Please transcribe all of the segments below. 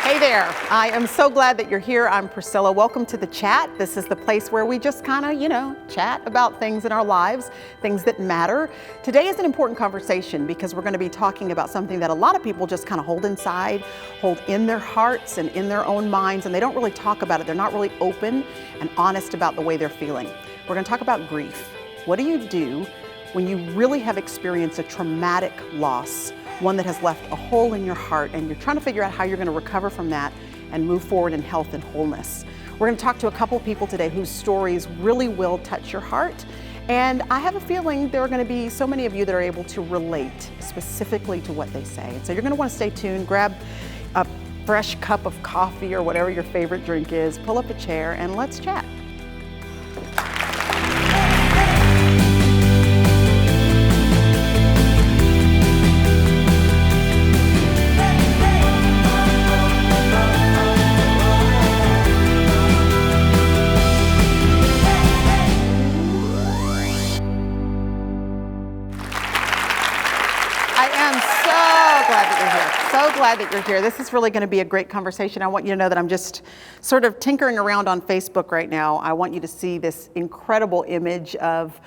Hey there, I am so glad that you're here. I'm Priscilla. Welcome to The Chat. This is the place where we just kind of, chat about things in our lives, things that matter. Today is an important conversation because we're going to be talking about something that a lot of people just kind of hold inside, hold in their hearts and in their own minds, and they don't really talk about it. They're not really open and honest about the way they're feeling. We're going to talk about grief. What do you do when you really have experienced a traumatic loss? One that has left a hole in your heart, and you're trying to figure out how you're going to recover from that and move forward in health and wholeness. We're going to talk to a couple people today whose stories really will touch your heart, and I have a feeling there are going to be so many of you that are able to relate specifically to what they say. And so you're going to want to stay tuned, grab a fresh cup of coffee or whatever your favorite drink is, pull up a chair, and let's chat. So glad that you're here. This is really going to be a great conversation. I want you to know that I'm just sort of tinkering around on Facebook right now. I want you to see this incredible image of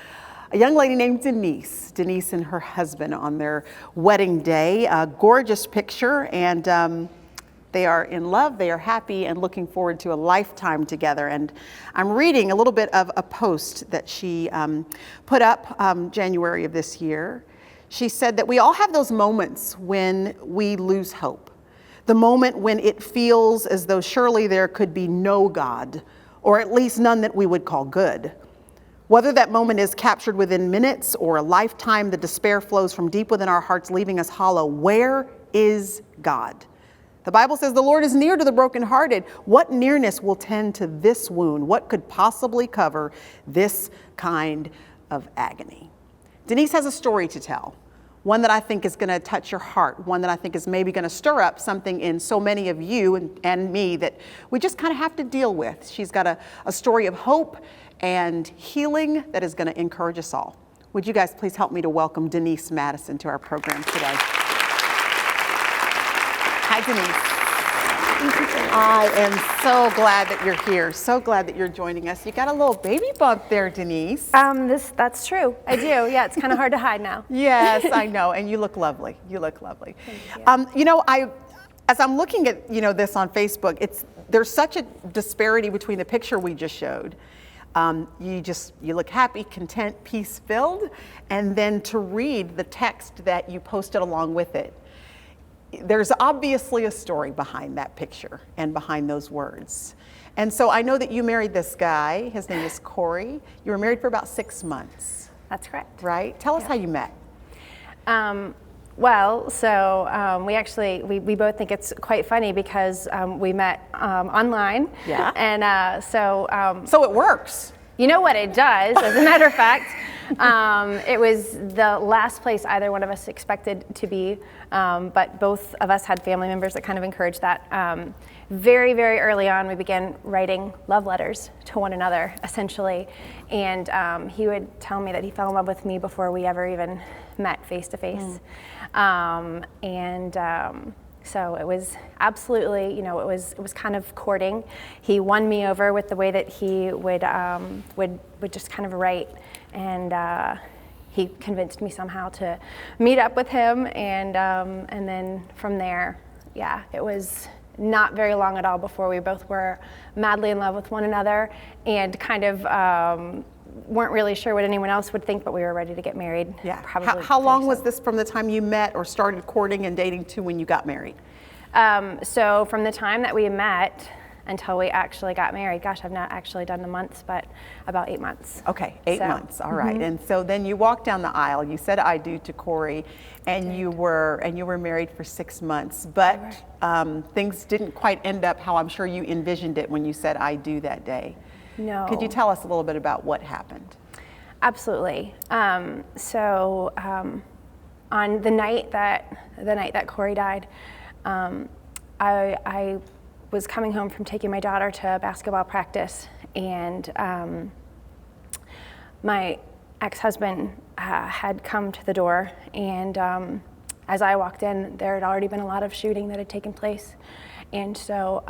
a young lady named Denise. Denise and her husband on their wedding day. A gorgeous picture, and they are in love, they are happy, and looking forward to a lifetime together. And I'm reading a little bit of a post that she put up January of this year. She said that we all have those moments when we lose hope. The moment when it feels as though surely there could be no God, or at least none that we would call good. Whether that moment is captured within minutes or a lifetime, the despair flows from deep within our hearts, leaving us hollow. Where is God? The Bible says the Lord is near to the brokenhearted. What nearness will tend to this wound? What could possibly cover this kind of agony? Denise has a story to tell. One that I think is going to touch your heart, one that I think is maybe going to stir up something in so many of you and me that we just kind of have to deal with. She's got a story of hope and healing that is going to encourage us all. Would you guys please help me to welcome Denise Mattison to our program today? Hi, Denise. I am so glad that you're here. So glad that you're joining us. You got a little baby bump there, Denise. That's true. I do. Yeah, it's kind of hard to hide now. Yes, I know. And you look lovely. You look lovely. Thank you. As I'm looking at, this on Facebook, there's such a disparity between the picture we just showed. You look happy, content, peace-filled, and then to read the text that you posted along with it. There's obviously a story behind that picture and behind those words. And so I know that you married this guy. His name is Cory. You were married for about 6 months. That's correct. Right? Tell us how you met. We both think it's quite funny because we met online. Yeah. And so it works. You know what it does, as a matter of fact. It was the last place either one of us expected to be, but both of us had family members that kind of encouraged that. Very, very early on, we began writing love letters to one another, essentially. And he would tell me that he fell in love with me before we ever even met face to face. So it was absolutely, it was kind of courting. He won me over with the way that he would just kind of write, and he convinced me somehow to meet up with him, and then from there, it was not very long at all before we both were madly in love with one another, and kind of weren't really sure what anyone else would think, but we were ready to get married. Yeah. Probably. How long was this from the time you met or started courting and dating to when you got married? So from the time that we met until we actually got married, gosh, I've not actually done the months, but about 8 months. Okay, 8 months. All right. And so then you walked down the aisle. You said "I do" to Cory, and you were married for 6 months. But things didn't quite end up how I'm sure you envisioned it when you said "I do" that day. No. Could you tell us a little bit about what happened? Absolutely. On the night that Cory died, I was coming home from taking my daughter to basketball practice, and my ex-husband had come to the door, and as I walked in, there had already been a lot of shooting that had taken place. And so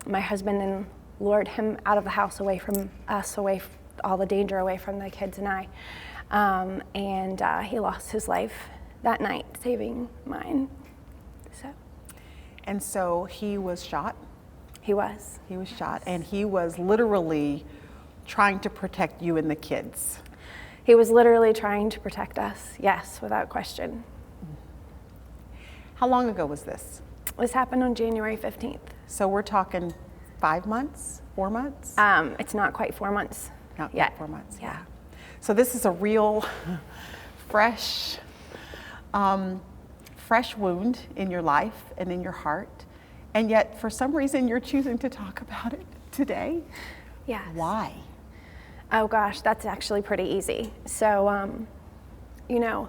my husband and lured him out of the house, away from us, all the danger away from the kids and I. And he lost his life that night, saving mine. And so he was shot? He was. He was shot, and he was literally trying to protect you and the kids. He was literally trying to protect us, yes, without question. How long ago was this? This happened on January 15th. So we're talking 5 months, 4 months? It's not quite 4 months Not yet. quite 4 months, Yeah. So this is a real fresh wound in your life and in your heart, and yet for some reason you're choosing to talk about it today. Yes. Why? Oh gosh, that's actually pretty easy. So, you know,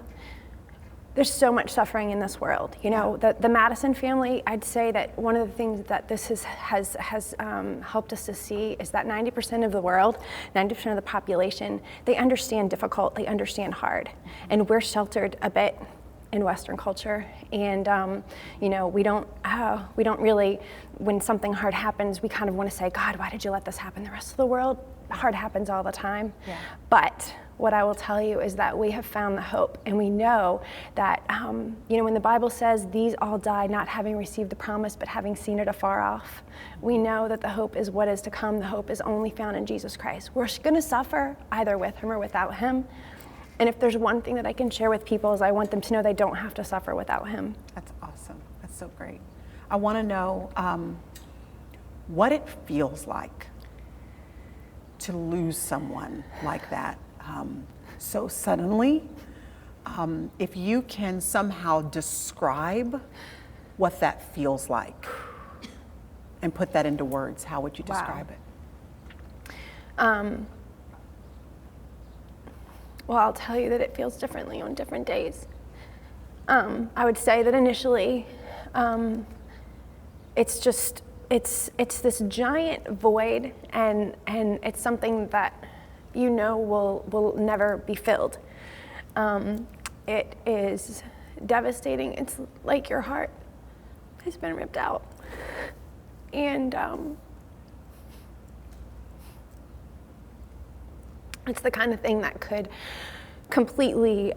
there's so much suffering in this world. You know, the Mattison family, I'd say that one of the things that this has helped us to see is that 90% of the world, 90% of the population, they understand difficult, they understand hard. And we're sheltered a bit in Western culture, and you know, we don't really, when something hard happens, we kind of want to say, God, why did you let this happen? The rest of the world, hard happens all the time. Yeah. But what I will tell you is that we have found the hope, and we know that you know, when the Bible says these all died not having received the promise but having seen it afar off, we know that the hope is what is to come. The hope is only found in Jesus Christ. We're going to suffer either with him or without him. And if there's one thing that I can share with people is I want them to know they don't have to suffer without him. That's awesome. That's so great. I want to know what it feels like to lose someone like that so suddenly. If you can somehow describe what that feels like and put that into words, how would you describe it? Well, I'll tell you that it feels differently on different days. I would say that initially, it's this giant void, and it's something that you know will never be filled. It is devastating. It's like your heart has been ripped out, and it's the kind of thing that could completely,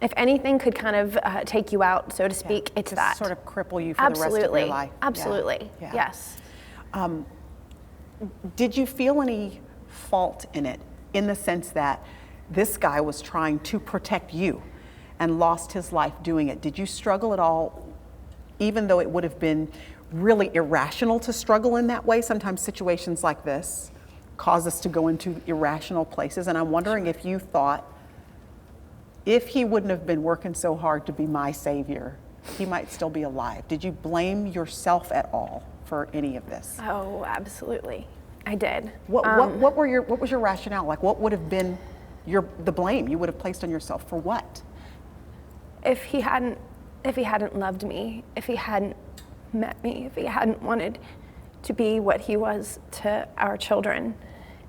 if anything could kind of take you out, so to speak, it's that. Sort of cripple you for the rest of your life. Absolutely, Yeah. yes. Did you feel any fault in it, in the sense that this guy was trying to protect you and lost his life doing it? Did you struggle at all, even though it would have been really irrational to struggle in that way? Sometimes situations like this cause us to go into irrational places, and I'm wondering if you thought, if he wouldn't have been working so hard to be my savior, he might still be alive. Did you blame yourself at all for any of this? Oh, absolutely, I did. What was your rationale? Like, what would have been the blame you would have placed on yourself for what? If he hadn't loved me, if he hadn't met me, if he hadn't wanted to be what he was to our children,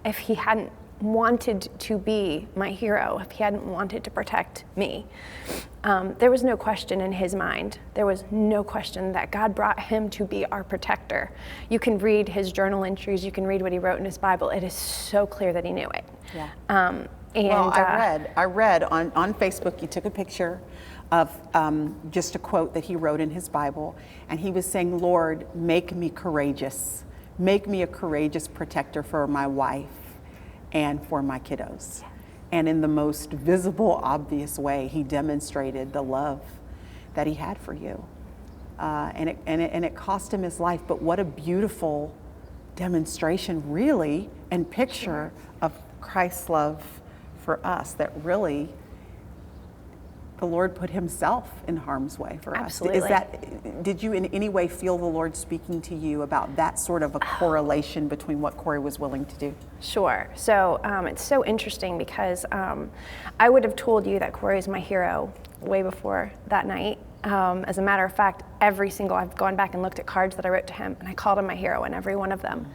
if he hadn't wanted to be my hero, if he hadn't wanted to protect me, there was no question in his mind. There was no question that God brought him to be our protector. You can read his journal entries, you can read what he wrote in his Bible. It is so clear that he knew it. Yeah. Well, I read on Facebook, you took a picture of just a quote that he wrote in his Bible, and he was saying, Lord, make me courageous. Make me a courageous protector for my wife and for my kiddos. And in the most visible, obvious way, he demonstrated the love that he had for you. And it cost him his life, but what a beautiful demonstration, really, and picture of Christ's love for us, that really the Lord put himself in harm's way for Absolutely. us. Did you in any way feel the Lord speaking to you about that sort of a correlation between what Cory was willing to do? Sure. So it's so interesting because I would have told you that Cory is my hero way before that night. As a matter of fact, I've gone back and looked at cards that I wrote to him, and I called him my hero in every one of them.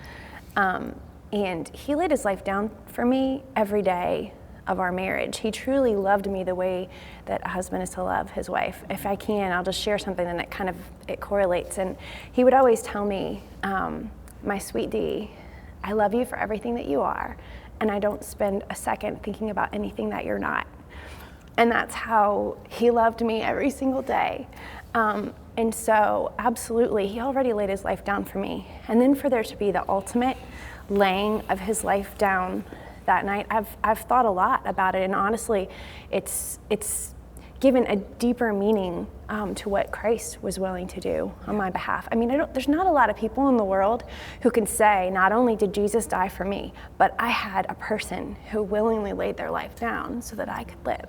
And he laid his life down for me every day. of our marriage. He truly loved me the way that a husband is to love his wife. If I can, I'll just share something and it correlates. And he would always tell me, my sweet Dee, I love you for everything that you are, and I don't spend a second thinking about anything that you're not. And that's how he loved me every single day. And so absolutely, he already laid his life down for me. And then for there to be the ultimate laying of his life down that night, I've thought a lot about it, and honestly, it's given a deeper meaning to what Christ was willing to do on my behalf. I mean, there's not a lot of people in the world who can say, not only did Jesus die for me, but I had a person who willingly laid their life down so that I could live.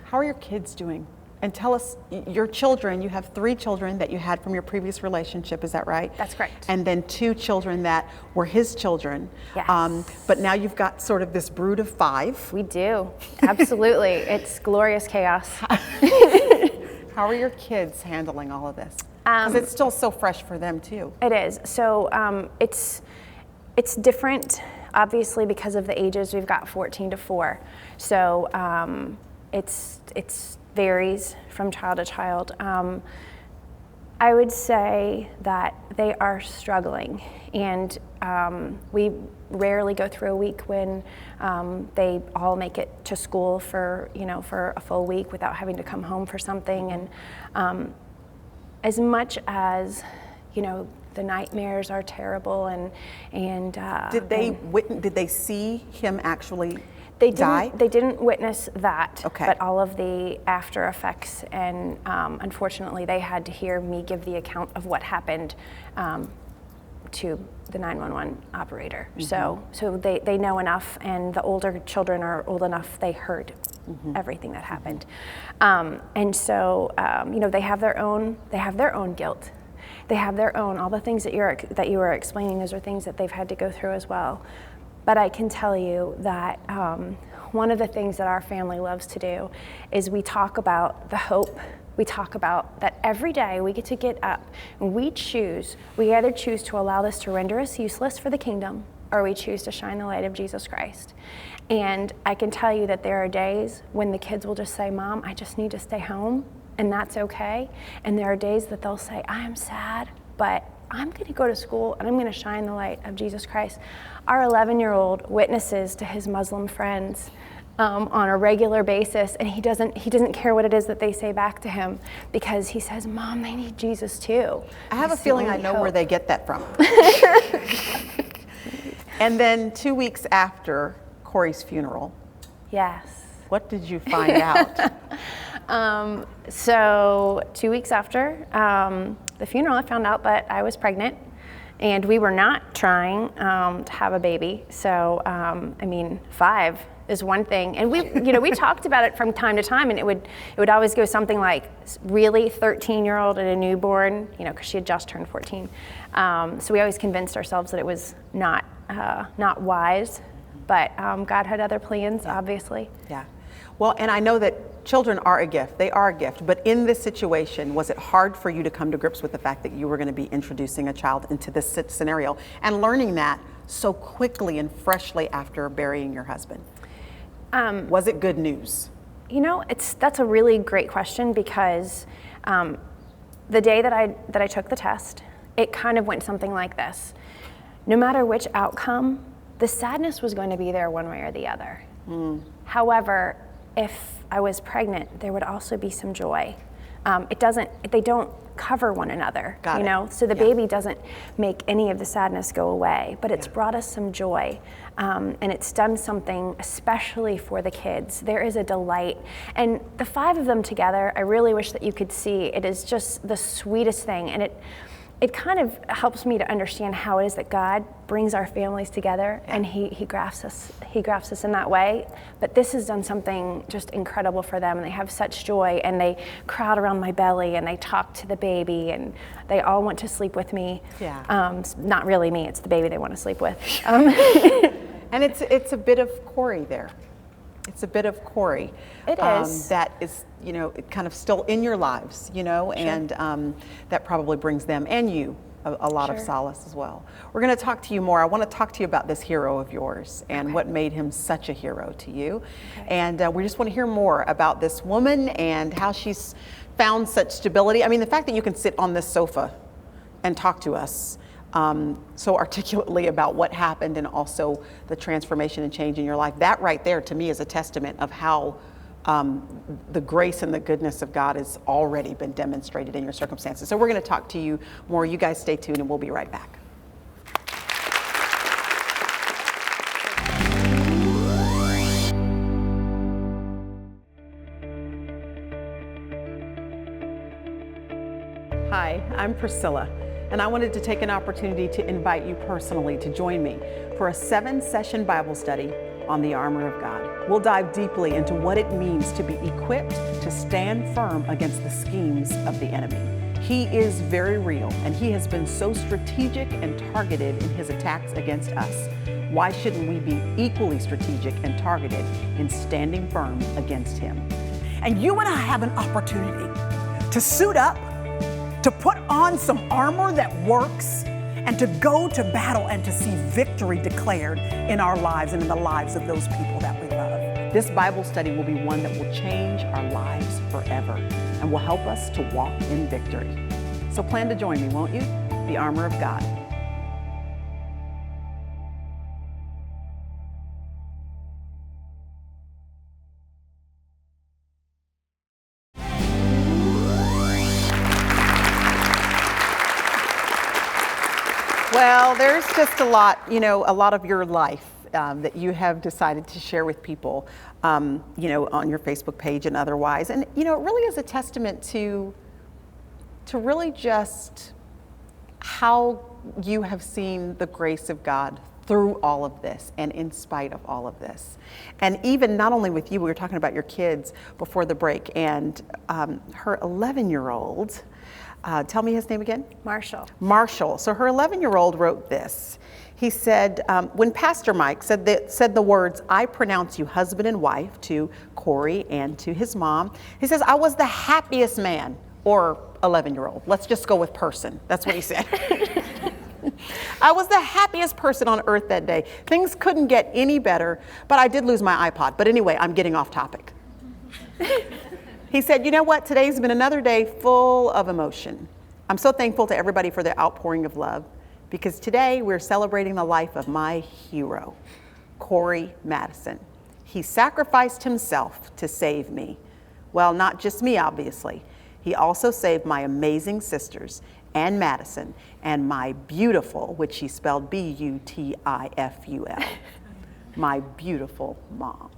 How are your kids doing? And tell us, your children, you have 3 children that you had from your previous relationship, is that right? That's correct. And then 2 children that were his children. Yes. But now you've got sort of this brood of 5. We do, absolutely. It's glorious chaos. How are your kids handling all of this? Because it's still so fresh for them too. It is. So it's different, obviously, because of the ages. We've got 14 to 4. So it's varies from child to child. I would say that they are struggling, and we rarely go through a week when they all make it to school for a full week without having to come home for something. And as much as the nightmares are terrible, and did they see him actually? They didn't witness that, okay. But all of the after effects, and unfortunately they had to hear me give the account of what happened to the 911 operator. So they know enough, and the older children are old enough, they heard everything that happened. And so they have their own guilt. They have their own, all the things that you were explaining, those are things that they've had to go through as well. But I can tell you that one of the things that our family loves to do is we talk about the hope. We talk about that every day we get to get up and we either choose to allow this to render us useless for the kingdom, or we choose to shine the light of Jesus Christ. And I can tell you that there are days when the kids will just say, Mom, I just need to stay home, and that's okay. And there are days that they'll say, I am sad, but I'm going to go to school and I'm going to shine the light of Jesus Christ. Our 11-year-old witnesses to his Muslim friends on a regular basis, and he doesn't care what it is that they say back to him, because he says, Mom, they need Jesus too. I have a feeling I know where they get that from. And then 2 weeks after Cory's funeral, yes. What did you find out? So 2 weeks after the funeral, I found out that I was pregnant, and we were not trying to have a baby. So 5 is one thing, and we talked about it from time to time, and it would always go something like, really, 13-year-old and a newborn, because she had just turned 14. So we always convinced ourselves that it was not wise, but God had other plans, obviously. Yeah. Well, and I know that children are a gift. They are a gift. But in this situation, was it hard for you to come to grips with the fact that you were going to be introducing a child into this scenario and learning that so quickly and freshly after burying your husband? Was it good news? That's a really great question, because the day that I took the test, it kind of went something like this. No matter which outcome, the sadness was going to be there one way or the other. However, if I was pregnant, there would also be some joy. They don't cover one another, so the baby doesn't make any of the sadness go away, but it's brought us some joy, and it's done something especially for the kids. There is a delight, and the 5 of them together, I really wish that you could see. It is just the sweetest thing, and it kind of helps me to understand how it is that God brings our families together, and he grafts us in that way. But this has done something just incredible for them, and they have such joy, and they crowd around my belly, and they talk to the baby, and they all want to sleep with me. Not really me, it's the baby they want to sleep with. And it's a bit of Cory there. It's a bit of Cory. It is. That is, kind of still in your lives, and that probably brings them and you a lot of Sure. solace as well. We're going to talk to you more. I want to talk to you about this hero of yours and what made him such a hero to you. Okay. And we just want to hear more about this woman and how she's found such stability. I mean, the fact that you can sit on this sofa and talk to us so articulately about what happened and also the transformation and change in your life, that right there to me is a testament of how the grace and the goodness of God has already been demonstrated in your circumstances. So we're going to talk to you more. You guys stay tuned and we'll be right back. Hi, I'm Priscilla, and I wanted to take an opportunity to invite you personally to join me for a 7-session Bible study on the armor of God. We'll dive deeply into what it means to be equipped to stand firm against the schemes of the enemy. He is very real, and he has been so strategic and targeted in his attacks against us. Why shouldn't we be equally strategic and targeted in standing firm against him? And you and I have an opportunity to suit up, to put on some armor that works, and to go to battle and to see victory declared in our lives and in the lives of those people that we love. This Bible study will be one that will change our lives forever and will help us to walk in victory. So plan to join me, won't you? The armor of God. Well, there's just a lot of your life that you have decided to share with people, on your Facebook page and otherwise. And, it really is a testament to really just how you have seen the grace of God through all of this and in spite of all of this. And even not only with you, we were talking about your kids before the break, and her 11-year-old, tell me his name again? Marshall. So her 11-year-old wrote this. He said, when Pastor Mike said the words, "I pronounce you husband and wife," to Cory and to his mom, he says, "I was the happiest man," or 11-year-old. Let's just go with person. That's what he said. "I was the happiest person on earth that day. Things couldn't get any better, but I did lose my iPod. But anyway, I'm getting off topic." He said, "You know what? Today's been another day full of emotion. I'm so thankful to everybody for their outpouring of love, because today we're celebrating the life of my hero, Cory Mattison. He sacrificed himself to save me. Well, not just me, obviously. He also saved my amazing sisters and Mattison and my beautiful," which he spelled B-U-T-I-F-U-L, "my beautiful mom."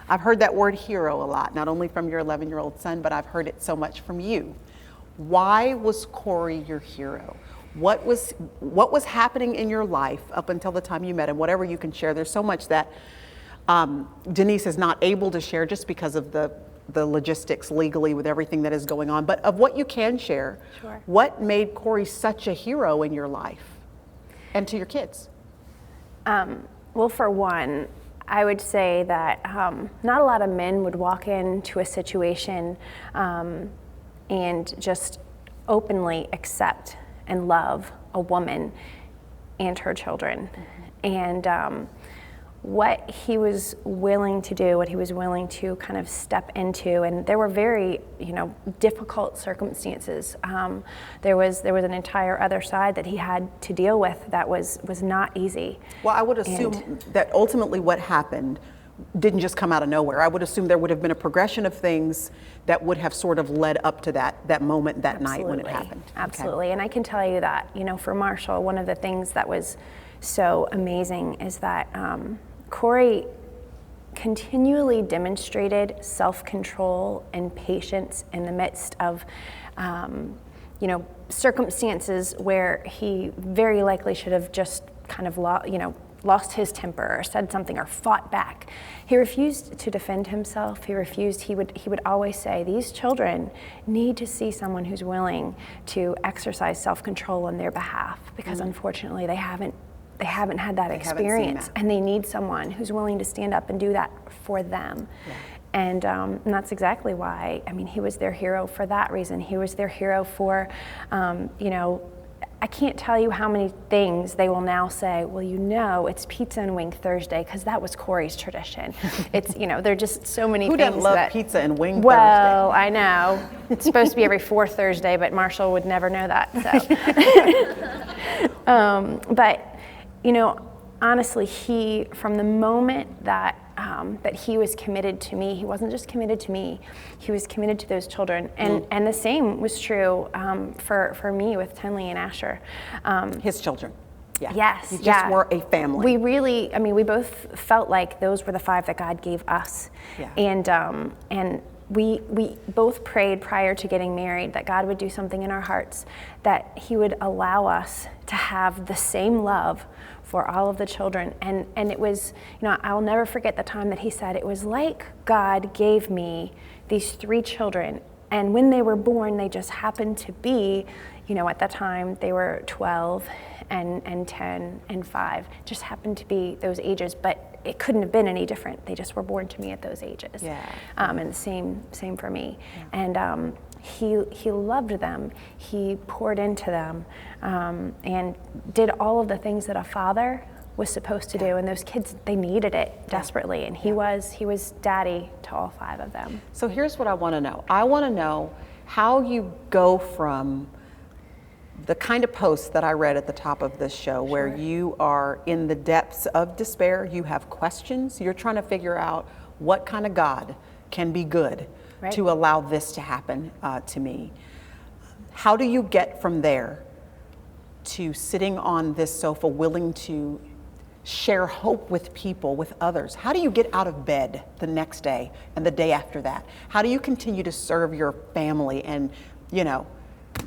I've heard that word hero a lot, not only from your 11-year-old son, but I've heard it so much from you. Why was Cory your hero? What was happening in your life up until the time you met him? Whatever you can share. There's so much that Denise is not able to share just because of the logistics legally with everything that is going on. But of what you can share, Sure. What made Cory such a hero in your life and to your kids? Well, for one, I would say that not a lot of men would walk into a situation and just openly accept and love a woman and her children. And what he was willing to do, what he was willing to kind of step into, and there were very, difficult circumstances. There was an entire other side that he had to deal with that was not easy. Well, I would assume that ultimately what happened didn't just come out of nowhere. I would assume there would have been a progression of things that would have sort of led up to that moment, that night when it happened. Absolutely. Okay. And I can tell you that, for Marshall, one of the things that was so amazing is that Cory continually demonstrated self-control and patience in the midst of, circumstances where he very likely should have just kind of lost his temper or said something or fought back. He refused to defend himself. He would always say, these children need to see someone who's willing to exercise self-control on their behalf, because unfortunately they haven't had that experience, and they need someone who's willing to stand up and do that for them. Yeah. And that's exactly why, he was their hero for that reason. He was their hero for, I can't tell you how many things they will now say, well, you know, it's pizza and wing Thursday, because that was Cory's tradition. It's, you know, there are just so many Who things doesn't love that, pizza and wing well, Thursday? I know. It's supposed to be every fourth Thursday, but Marshall would never know that, so. But, you know, honestly, from the moment that that he was committed to me, he wasn't just committed to me, he was committed to those children. And the same was true for me with Tenley and Asher. His children. Yeah. Yes. You just were a family. We really, I mean, we both felt like those were the 5 that God gave us. Yeah. And we both prayed prior to getting married that God would do something in our hearts, that he would allow us to have the same love for all of the children. And it was, you know, I'll never forget the time that he said, it was like God gave me these 3 children, and when they were born, they just happened to be, you know, at that time they were 12 and 10 and 5, just happened to be those ages, but it couldn't have been any different. They just were born to me at those ages. Yeah. And the same for me. Yeah. And he loved them. He poured into them, and did all of the things that a father was supposed to do. And those kids, they needed it desperately. And he was daddy to all 5 of them. So here's what I want to know. I want to know how you go from the kind of post that I read at the top of this show, where you are in the depths of despair, you have questions, you're trying to figure out what kind of God can be good to allow this to happen to me. How do you get from there to sitting on this sofa willing to share hope with people, with others? How do you get out of bed the next day and the day after that? How do you continue to serve your family? And, you know,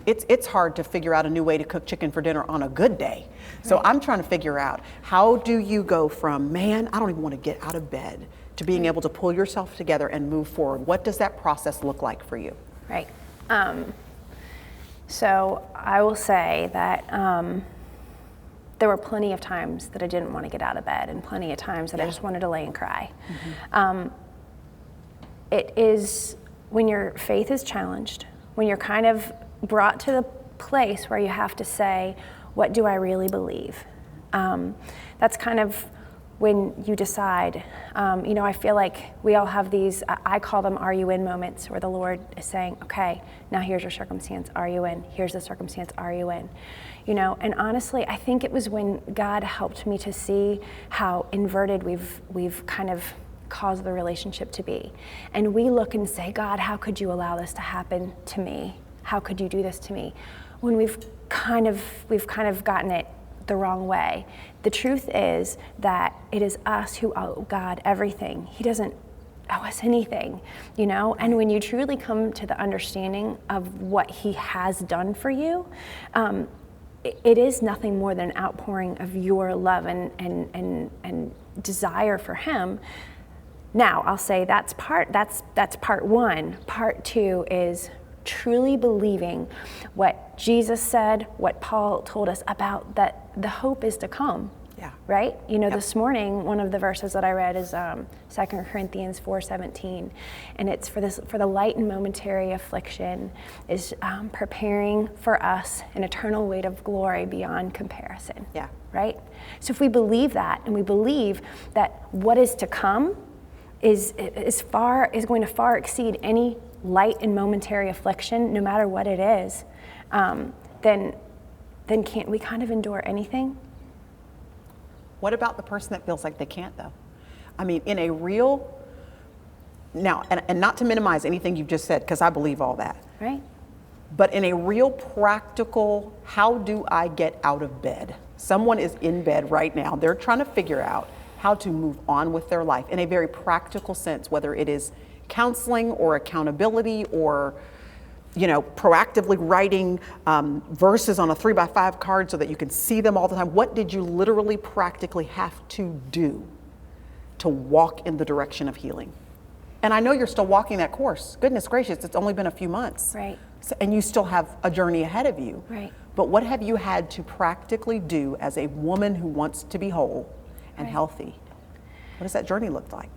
it's hard to figure out a new way to cook chicken for dinner on a good day. So I'm trying to figure out, how do you go from, man, I don't even want to get out of bed, to being able to pull yourself together and move forward? What does that process look like for you? Right. So I will say that there were plenty of times that I didn't want to get out of bed, and plenty of times that I just wanted to lay and cry. It is when your faith is challenged, when you're kind of brought to the place where you have to say, what do I really believe? That's kind of when you decide. You know, I feel like we all have these, I call them "are you in" moments, where the Lord is saying, okay, now here's your circumstance, are you in? Here's the circumstance, are you in? You know, and honestly, I think it was when God helped me to see how inverted we've kind of caused the relationship to be. And we look and say, God, how could you allow this to happen to me? How could you do this to me? When we've kind of gotten it the wrong way. The truth is that it is us who owe God everything. He doesn't owe us anything, you know? And when you truly come to the understanding of what he has done for you, it is nothing more than an outpouring of your love and desire for him. Now, I'll say that's part one. Part 2 is truly believing what Jesus said, what Paul told us about, that the hope is to come. Yeah. Right? You know, this morning, one of the verses that I read is 2 Corinthians 4:17, and it's for the light and momentary affliction is preparing for us an eternal weight of glory beyond comparison. Yeah. Right? So if we believe that, and we believe that what is to come is going to far exceed any light and momentary affliction, no matter what it is, then can't we kind of endure anything? What about the person that feels like they can't, though? I mean, in a real, now, and not to minimize anything you've just said, because I believe all that. Right. But in a real practical, how do I get out of bed? Someone is in bed right now. They're trying to figure out how to move on with their life in a very practical sense, whether it is counseling or accountability or, you know, proactively writing verses on a 3x5 card so that you can see them all the time. What did you literally practically have to do to walk in the direction of healing? And I know you're still walking that course. Goodness gracious, it's only been a few months. Right. So, and you still have a journey ahead of you. Right. But what have you had to practically do as a woman who wants to be whole and healthy? What does that journey look like?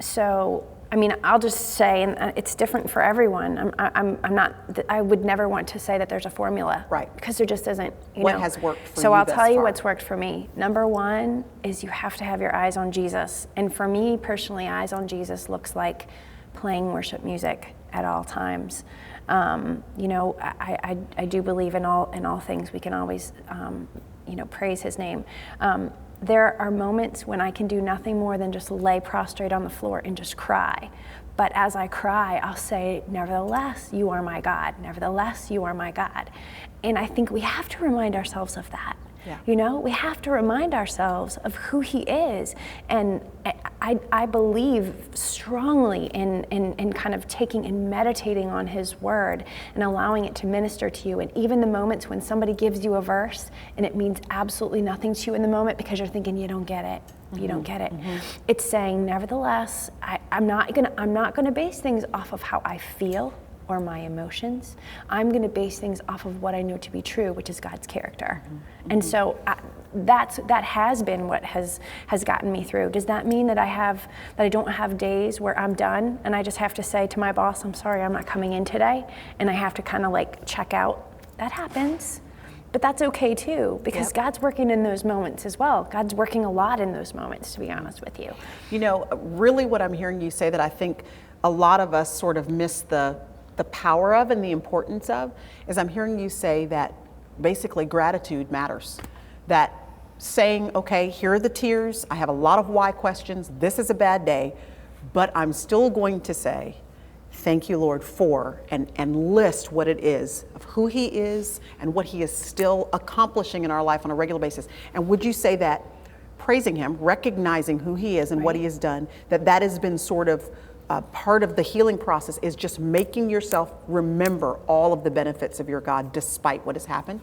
So I mean, I'll just say, and it's different for everyone. I'm not. I would never want to say that there's a formula, Right? Because there just isn't. What has worked for you? So I'll thus tell you far? what's worked for me. Number one is you have to have your eyes on Jesus, and for me personally, eyes on Jesus looks like playing worship music at all times. You know, I do believe in all things we can always, you know, praise His name. There are moments when I can do nothing more than just lay prostrate on the floor and just cry. But as I cry, I'll say, nevertheless, you are my God. Nevertheless, you are my God. And I think we have to remind ourselves of that. Yeah. You know, we have to remind ourselves of who He is. And I believe strongly in kind of taking and meditating on His word and allowing it to minister to you. And even the moments when somebody gives you a verse and it means absolutely nothing to you in the moment because you're thinking you don't get it. You don't get it. It's saying, nevertheless, I'm not gonna base things off of how I feel or my emotions. I'm gonna base things off of what I know to be true, which is God's character. And so that has been what has gotten me through. Does that mean that I don't have days where I'm done and I just have to say to my boss, I'm sorry, I'm not coming in today, and I have to kind of like check out? That happens. But that's okay too, because God's working in those moments as well. God's working a lot in those moments, to be honest with you. You know, really what I'm hearing you say that I think a lot of us sort of miss the power of and the importance of is I'm hearing you say that basically gratitude matters. That saying, okay, here are the tears, I have a lot of why questions, this is a bad day, but I'm still going to say, thank you, Lord, for, and list what it is of who He is and what He is still accomplishing in our life on a regular basis. And would you say that praising Him, recognizing who He is and what He has done, that has been sort of part of the healing process, is just making yourself remember all of the benefits of your God despite what has happened?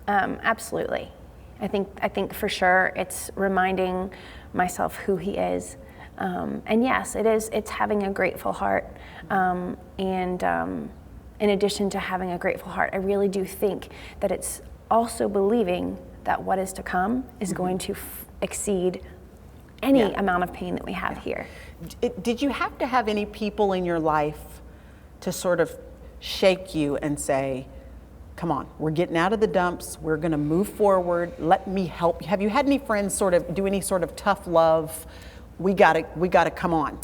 Absolutely. I think for sure it's reminding myself who He is. And yes, it's having a grateful heart. And in addition to having a grateful heart, I really do think that it's also believing that what is to come is going to exceed any amount of pain that we have here. Did you have to have any people in your life to sort of shake you and say, come on, we're getting out of the dumps, we're gonna move forward, let me help you? Have you had any friends sort of do any sort of tough love? We gotta come on.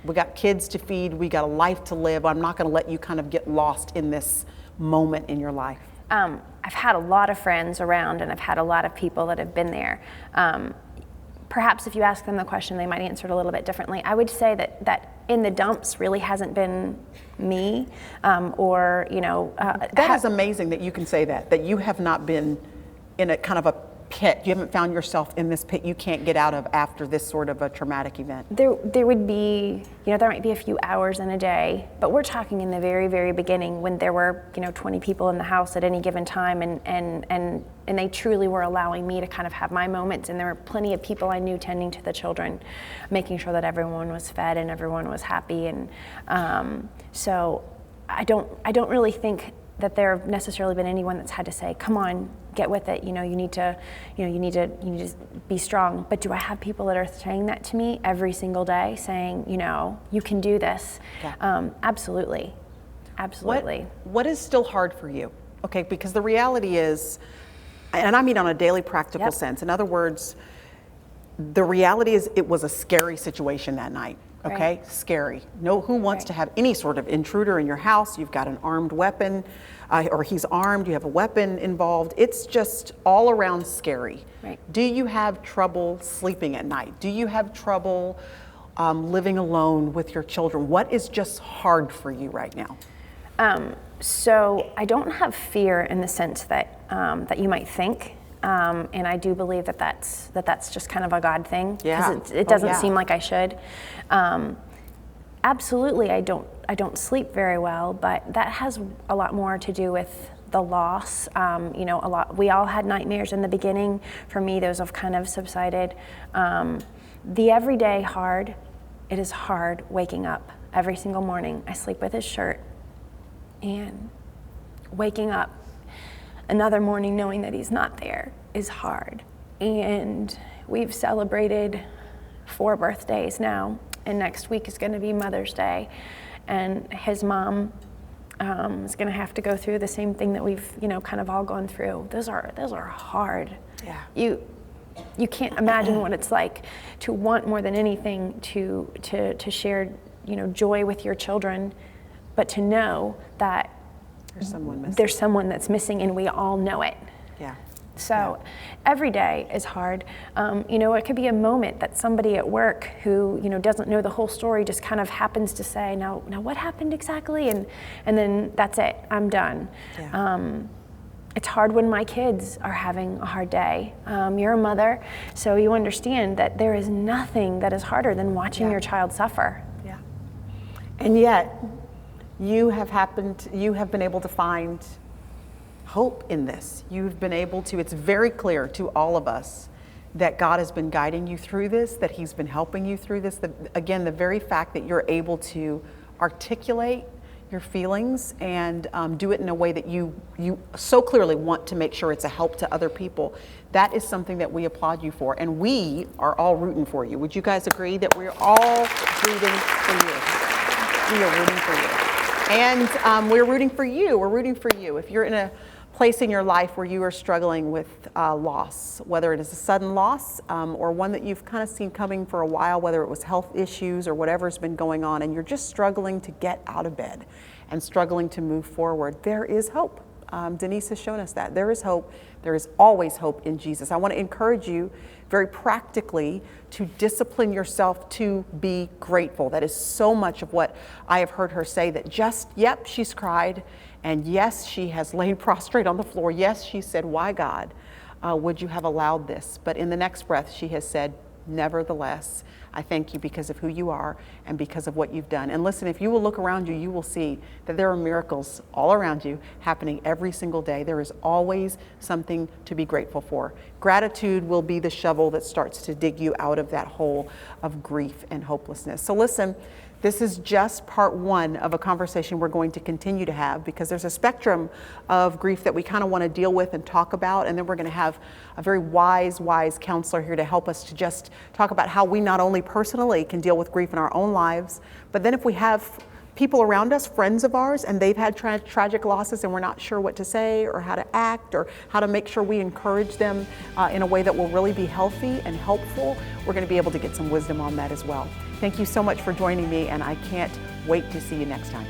We got kids to feed, we got a life to live. I'm not gonna let you kind of get lost in this moment in your life. I've had a lot of friends around, and I've had a lot of people that have been there. Perhaps if you ask them the question, they might answer it a little bit differently. I would say that in the dumps really hasn't been me, or, you know. That is amazing that you can say that you have not been in a kind of a pit. You haven't found yourself in this pit you can't get out of after this sort of a traumatic event. There would be, you know, there might be a few hours in a day, but we're talking in the very, very beginning when there were, you know, 20 people in the house at any given time, and they truly were allowing me to kind of have my moments, and there were plenty of people I knew tending to the children, making sure that everyone was fed and everyone was happy, and so I don't really think that there have necessarily been anyone that's had to say, come on, get with it, you know, you need to be strong. But do I have people that are saying that to me every single day, saying, you know, you can do this? Yeah. Absolutely. What is still hard for you? Okay, because the reality is, and I mean on a daily practical sense, in other words, the reality is it was a scary situation that night. Okay, right. Scary. No, who wants to have any sort of intruder in your house? You've got an armed weapon, or he's armed, you have a weapon involved. It's just all around scary. Right. Do you have trouble sleeping at night? Do you have trouble living alone with your children? What is just hard for you right now? So I don't have fear in the sense that that you might think. And I do believe that's just kind of a God thing. Yeah. It doesn't seem like I should. Absolutely, I don't sleep very well, but that has a lot more to do with the loss. You know, we all had nightmares in the beginning. For me, those have kind of subsided. The everyday hard, it is hard waking up every single morning. I sleep with his shirt, and waking up another morning knowing that he's not there is hard. And we've celebrated 4 birthdays now, and next week is going to be Mother's Day, and his mom is going to have to go through the same thing that we've, kind of all gone through. Those are hard. Yeah. You can't imagine what it's like to want more than anything to share, joy with your children, but to know that there's someone that's missing, and we all know it. Yeah. So every day is hard. It could be a moment that somebody at work who, doesn't know the whole story just kind of happens to say, now what happened exactly? And then that's it, I'm done. Yeah. It's hard when my kids are having a hard day. You're a mother, so you understand that there is nothing that is harder than watching your child suffer. Yeah. And yet, you have been able to find hope in this. You've been able to, it's very clear to all of us that God has been guiding you through this, that He's been helping you through this. Again, the very fact that you're able to articulate your feelings and do it in a way that you so clearly want to make sure it's a help to other people, that is something that we applaud you for. And we are all rooting for you. Would you guys agree that we're all rooting for you? We are rooting for you. And we're rooting for you. We're rooting for you. If you're in a place in your life where you are struggling with loss, whether it is a sudden loss or one that you've kind of seen coming for a while, whether it was health issues or whatever's been going on, and you're just struggling to get out of bed and struggling to move forward, there is hope. Denise has shown us that. There is hope. There is always hope in Jesus. I want to encourage you very practically to discipline yourself to be grateful. That is so much of what I have heard her say, that yep, she's cried, and yes, she has laid prostrate on the floor. Yes, she said, why God would you have allowed this? But in the next breath, she has said, nevertheless, I thank you because of who you are and because of what you've done. And listen, if you will look around you, you will see that there are miracles all around you happening every single day. There is always something to be grateful for. Gratitude will be the shovel that starts to dig you out of that hole of grief and hopelessness. So listen, this is just part one of a conversation we're going to continue to have, because there's a spectrum of grief that we kind of want to deal with and talk about. And then we're going to have a very wise counselor here to help us to just talk about how we not only personally can deal with grief in our own lives, but then if we have people around us, friends of ours, and they've had tragic losses and we're not sure what to say or how to act or how to make sure we encourage them in a way that will really be healthy and helpful, we're going to be able to get some wisdom on that as well. Thank you so much for joining me, and I can't wait to see you next time.